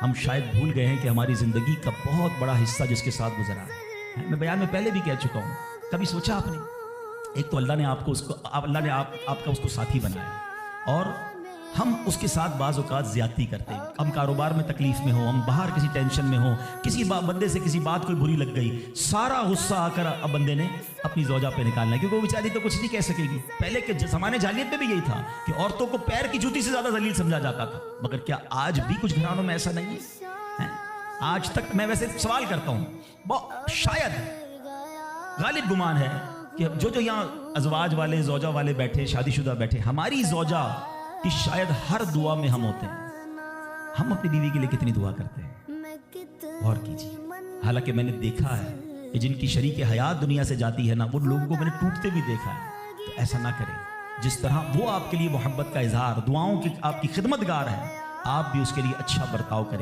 ہم شاید بھول گئے ہیں کہ ہماری زندگی کا بہت بڑا حصہ جس کے ساتھ گزرا ہے. میں بیان میں پہلے بھی کہہ چکا ہوں. کبھی سوچا آپ نے ایک تو اللہ نے آپ کا اس کو ساتھی بنایا اور ہم اس کے ساتھ بعض اوقات زیادتی کرتے ہیں. ہم کاروبار میں تکلیف میں ہوں, ہم باہر کسی ٹینشن میں ہوں, کسی بندے سے کسی بات کوئی بری لگ گئی, سارا غصہ آ کر اب بندے نے اپنی زوجہ پہ نکالنا ہے کیونکہ وہ بیچاری تو کچھ نہیں کہہ سکے گی. پہلے کے زمانے جاہلیت میں بھی یہی تھا کہ عورتوں کو پیر کی جوتی سے زیادہ ذلیل سمجھا جاتا تھا. مگر کیا آج بھی کچھ گھرانوں میں ایسا نہیں ہے؟ آج تک میں ویسے سوال کرتا ہوں, شاید غالب گمان ہے کہ جو یہاں ازواج والے زوجہ والے بیٹھے, شادی شدہ بیٹھے, ہماری زوجہ کہ شاید ہر دعا میں ہم ہوتے ہیں. ہم اپنی بیوی کے لیے کتنی دعا کرتے ہیں غور کیجیے. حالانکہ میں نے دیکھا ہے کہ جن کی شریک حیات دنیا سے جاتی ہے نا, وہ لوگوں کو میں نے ٹوٹتے بھی دیکھا ہے. تو ایسا نہ کریں. جس طرح وہ آپ کے لیے محبت کا اظہار, دعاؤں کی آپ کی خدمت گار ہے, آپ بھی اس کے لیے اچھا برتاؤ کریں.